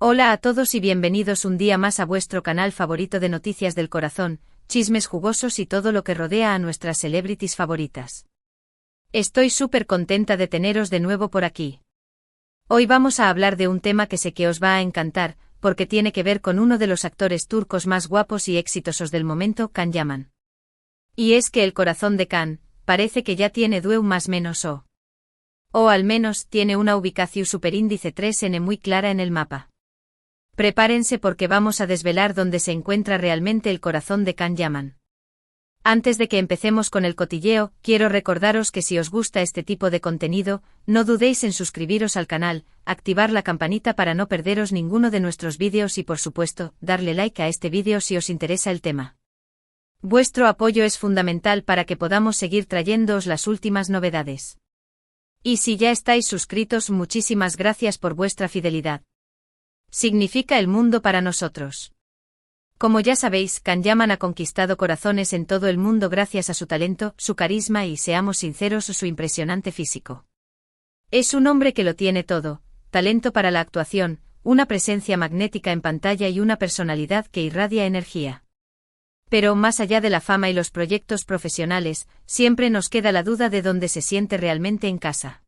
Hola a todos y bienvenidos un día más a vuestro canal favorito de noticias del corazón, chismes jugosos y todo lo que rodea a nuestras celebrities favoritas. Estoy súper contenta de teneros de nuevo por aquí. Hoy vamos a hablar de un tema que sé que os va a encantar, porque tiene que ver con uno de los actores turcos más guapos y exitosos del momento, Can Yaman. Y es que el corazón de Can, parece que ya tiene due más menos o al menos tiene una ubicación superíndice 3n muy clara en el mapa. Prepárense porque vamos a desvelar dónde se encuentra realmente el corazón de Can Yaman. Antes de que empecemos con el cotilleo, quiero recordaros que si os gusta este tipo de contenido, no dudéis en suscribiros al canal, activar la campanita para no perderos ninguno de nuestros vídeos y por supuesto, darle like a este vídeo si os interesa el tema. Vuestro apoyo es fundamental para que podamos seguir trayéndoos las últimas novedades. Y si ya estáis suscritos, muchísimas gracias por vuestra fidelidad. Significa el mundo para nosotros. Como ya sabéis, Can Yaman ha conquistado corazones en todo el mundo gracias a su talento, su carisma y, seamos sinceros, su impresionante físico. Es un hombre que lo tiene todo: talento para la actuación, una presencia magnética en pantalla y una personalidad que irradia energía. Pero más allá de la fama y los proyectos profesionales, siempre nos queda la duda de dónde se siente realmente en casa.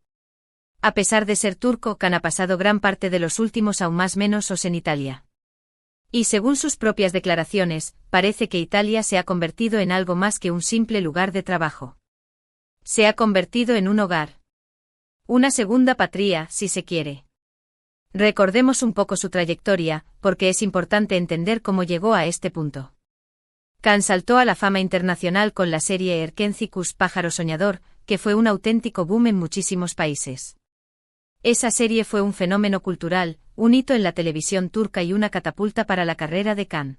A pesar de ser turco, Can ha pasado gran parte de los últimos aún más menos en Italia. Y según sus propias declaraciones, parece que Italia se ha convertido en algo más que un simple lugar de trabajo. Se ha convertido en un hogar. Una segunda patria, si se quiere. Recordemos un poco su trayectoria, porque es importante entender cómo llegó a este punto. Can saltó a la fama internacional con la serie Erkencikus Pájaro Soñador, que fue un auténtico boom en muchísimos países. Esa serie fue un fenómeno cultural, un hito en la televisión turca y una catapulta para la carrera de Can.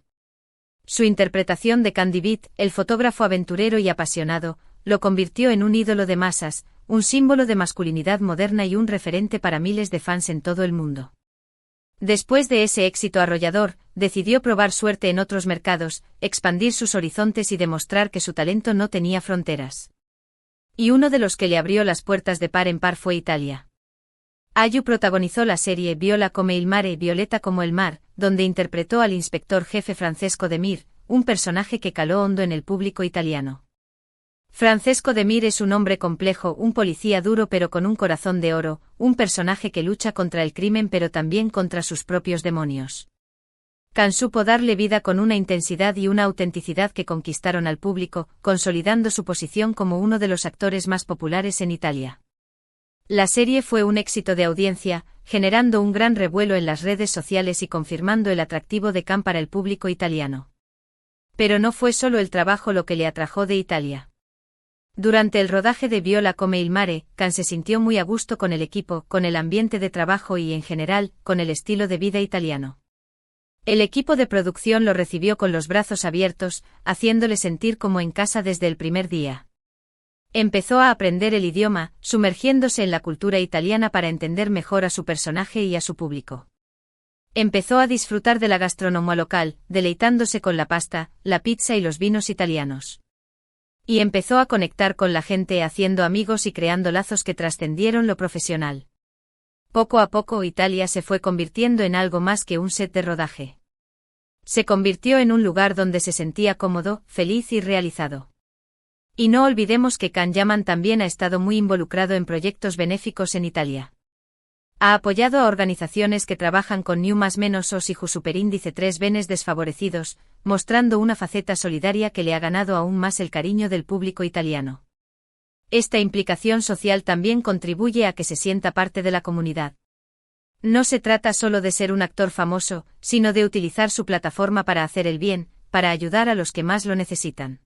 Su interpretación de Can Divit, el fotógrafo aventurero y apasionado, lo convirtió en un ídolo de masas, un símbolo de masculinidad moderna y un referente para miles de fans en todo el mundo. Después de ese éxito arrollador, decidió probar suerte en otros mercados, expandir sus horizontes y demostrar que su talento no tenía fronteras. Y uno de los que le abrió las puertas de par en par fue Italia. Ayu protagonizó la serie Viola come il mare, Violeta como el mar, donde interpretó al inspector jefe Francesco De Mir, un personaje que caló hondo en el público italiano. Francesco De Mir es un hombre complejo, un policía duro pero con un corazón de oro, un personaje que lucha contra el crimen pero también contra sus propios demonios. Can supo darle vida con una intensidad y una autenticidad que conquistaron al público, consolidando su posición como uno de los actores más populares en Italia. La serie fue un éxito de audiencia, generando un gran revuelo en las redes sociales y confirmando el atractivo de Can para el público italiano. Pero no fue solo el trabajo lo que le atrajo de Italia. Durante el rodaje de Viola come il mare, Can se sintió muy a gusto con el equipo, con el ambiente de trabajo y en general, con el estilo de vida italiano. El equipo de producción lo recibió con los brazos abiertos, haciéndole sentir como en casa desde el primer día. Empezó a aprender el idioma, sumergiéndose en la cultura italiana para entender mejor a su personaje y a su público. Empezó a disfrutar de la gastronomía local, deleitándose con la pasta, la pizza y los vinos italianos. Y empezó a conectar con la gente haciendo amigos y creando lazos que trascendieron lo profesional. Poco a poco Italia se fue convirtiendo en algo más que un set de rodaje. Se convirtió en un lugar donde se sentía cómodo, feliz y realizado. Y no olvidemos que Can Yaman también ha estado muy involucrado en proyectos benéficos en Italia. Ha apoyado a organizaciones que trabajan con New más menos y su superíndice 3 benes desfavorecidos, mostrando una faceta solidaria que le ha ganado aún más el cariño del público italiano. Esta implicación social también contribuye a que se sienta parte de la comunidad. No se trata solo de ser un actor famoso, sino de utilizar su plataforma para hacer el bien, para ayudar a los que más lo necesitan.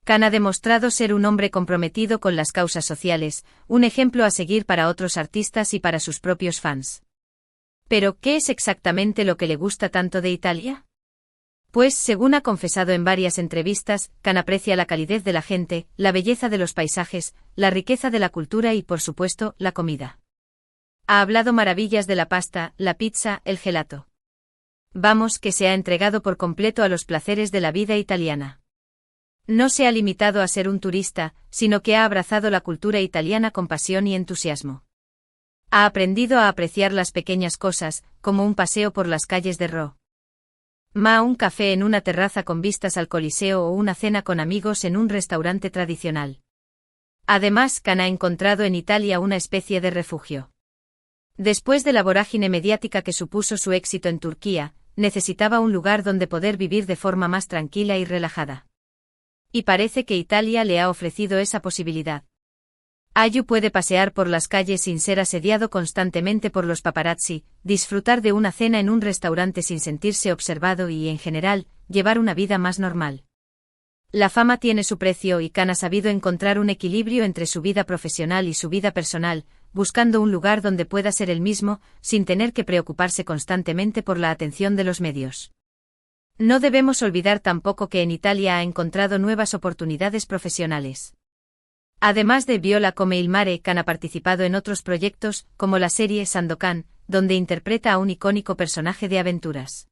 Can ha demostrado ser un hombre comprometido con las causas sociales, un ejemplo a seguir para otros artistas y para sus propios fans. Pero, ¿qué es exactamente lo que le gusta tanto de Italia? Pues, según ha confesado en varias entrevistas, Can aprecia la calidez de la gente, la belleza de los paisajes, la riqueza de la cultura y, por supuesto, la comida. Ha hablado maravillas de la pasta, la pizza, el gelato. Vamos, que se ha entregado por completo a los placeres de la vida italiana. No se ha limitado a ser un turista, sino que ha abrazado la cultura italiana con pasión y entusiasmo. Ha aprendido a apreciar las pequeñas cosas, como un paseo por las calles de Roma, un café en una terraza con vistas al Coliseo o una cena con amigos en un restaurante tradicional. Además, Can ha encontrado en Italia una especie de refugio. Después de la vorágine mediática que supuso su éxito en Turquía, necesitaba un lugar donde poder vivir de forma más tranquila y relajada. Y parece que Italia le ha ofrecido esa posibilidad. Ayu puede pasear por las calles sin ser asediado constantemente por los paparazzi, disfrutar de una cena en un restaurante sin sentirse observado y, en general, llevar una vida más normal. La fama tiene su precio y Can ha sabido encontrar un equilibrio entre su vida profesional y su vida personal, buscando un lugar donde pueda ser él mismo, sin tener que preocuparse constantemente por la atención de los medios. No debemos olvidar tampoco que en Italia ha encontrado nuevas oportunidades profesionales. Además de Viola come il mare, Can ha participado en otros proyectos, como la serie Sandokan, donde interpreta a un icónico personaje de aventuras.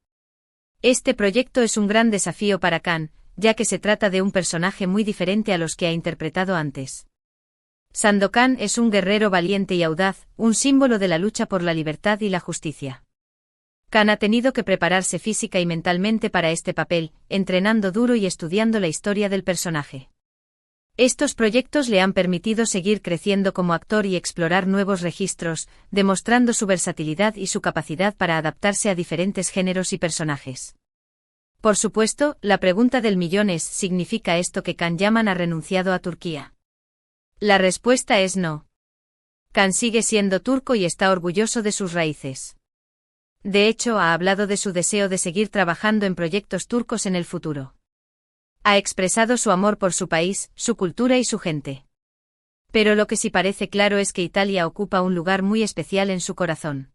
Este proyecto es un gran desafío para Can, ya que se trata de un personaje muy diferente a los que ha interpretado antes. Sandokan es un guerrero valiente y audaz, un símbolo de la lucha por la libertad y la justicia. Can ha tenido que prepararse física y mentalmente para este papel, entrenando duro y estudiando la historia del personaje. Estos proyectos le han permitido seguir creciendo como actor y explorar nuevos registros, demostrando su versatilidad y su capacidad para adaptarse a diferentes géneros y personajes. Por supuesto, la pregunta del millón es: ¿significa esto que Can Yaman ha renunciado a Turquía? La respuesta es no. Can sigue siendo turco y está orgulloso de sus raíces. De hecho, ha hablado de su deseo de seguir trabajando en proyectos turcos en el futuro. Ha expresado su amor por su país, su cultura y su gente. Pero lo que sí parece claro es que Italia ocupa un lugar muy especial en su corazón.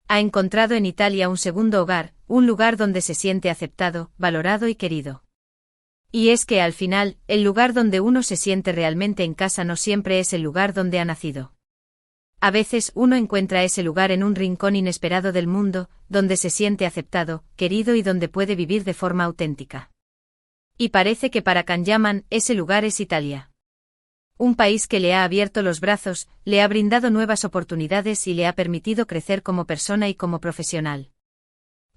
Ha encontrado en Italia un segundo hogar, un lugar donde se siente aceptado, valorado y querido. Y es que al final, el lugar donde uno se siente realmente en casa no siempre es el lugar donde ha nacido. A veces uno encuentra ese lugar en un rincón inesperado del mundo, donde se siente aceptado, querido y donde puede vivir de forma auténtica. Y parece que para Can Yaman, ese lugar es Italia. Un país que le ha abierto los brazos, le ha brindado nuevas oportunidades y le ha permitido crecer como persona y como profesional.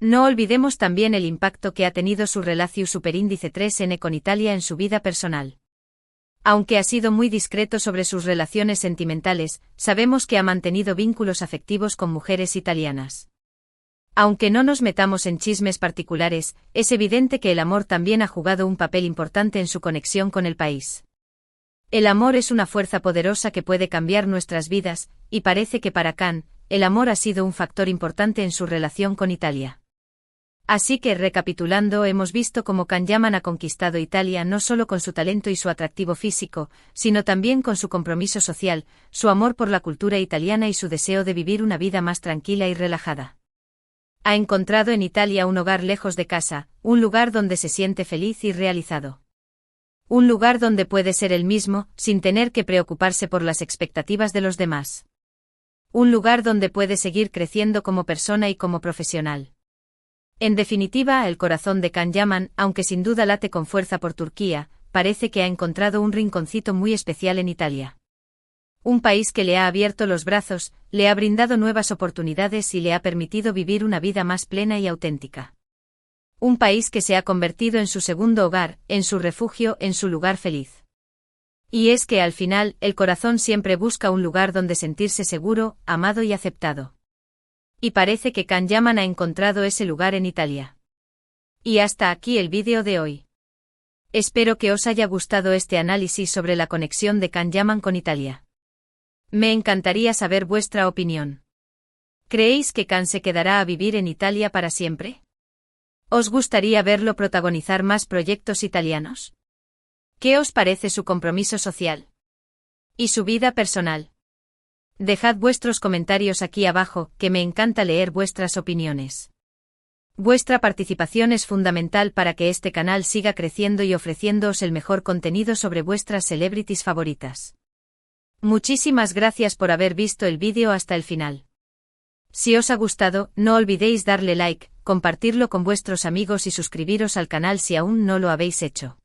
No olvidemos también el impacto que ha tenido su Relazione Superíndice 3N con Italia en su vida personal. Aunque ha sido muy discreto sobre sus relaciones sentimentales, sabemos que ha mantenido vínculos afectivos con mujeres italianas. Aunque no nos metamos en chismes particulares, es evidente que el amor también ha jugado un papel importante en su conexión con el país. El amor es una fuerza poderosa que puede cambiar nuestras vidas, y parece que para Can, el amor ha sido un factor importante en su relación con Italia. Así que, recapitulando, hemos visto cómo Can Yaman ha conquistado Italia no solo con su talento y su atractivo físico, sino también con su compromiso social, su amor por la cultura italiana y su deseo de vivir una vida más tranquila y relajada. Ha encontrado en Italia un hogar lejos de casa, un lugar donde se siente feliz y realizado. Un lugar donde puede ser él mismo, sin tener que preocuparse por las expectativas de los demás. Un lugar donde puede seguir creciendo como persona y como profesional. En definitiva, el corazón de Can Yaman, aunque sin duda late con fuerza por Turquía, parece que ha encontrado un rinconcito muy especial en Italia. Un país que le ha abierto los brazos, le ha brindado nuevas oportunidades y le ha permitido vivir una vida más plena y auténtica. Un país que se ha convertido en su segundo hogar, en su refugio, en su lugar feliz. Y es que al final, el corazón siempre busca un lugar donde sentirse seguro, amado y aceptado. Y parece que Can Yaman ha encontrado ese lugar en Italia. Y hasta aquí el vídeo de hoy. Espero que os haya gustado este análisis sobre la conexión de Can Yaman con Italia. Me encantaría saber vuestra opinión. ¿Creéis que Can se quedará a vivir en Italia para siempre? ¿Os gustaría verlo protagonizar más proyectos italianos? ¿Qué os parece su compromiso social? ¿Y su vida personal? Dejad vuestros comentarios aquí abajo, que me encanta leer vuestras opiniones. Vuestra participación es fundamental para que este canal siga creciendo y ofreciéndoos el mejor contenido sobre vuestras celebrities favoritas. Muchísimas gracias por haber visto el vídeo hasta el final. Si os ha gustado, no olvidéis darle like, compartirlo con vuestros amigos y suscribiros al canal si aún no lo habéis hecho.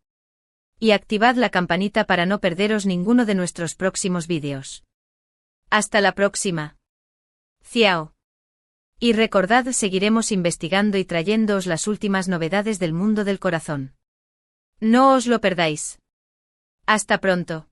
Y activad la campanita para no perderos ninguno de nuestros próximos vídeos. Hasta la próxima. Ciao. Y recordad, seguiremos investigando y trayéndoos las últimas novedades del mundo del corazón. No os lo perdáis. Hasta pronto.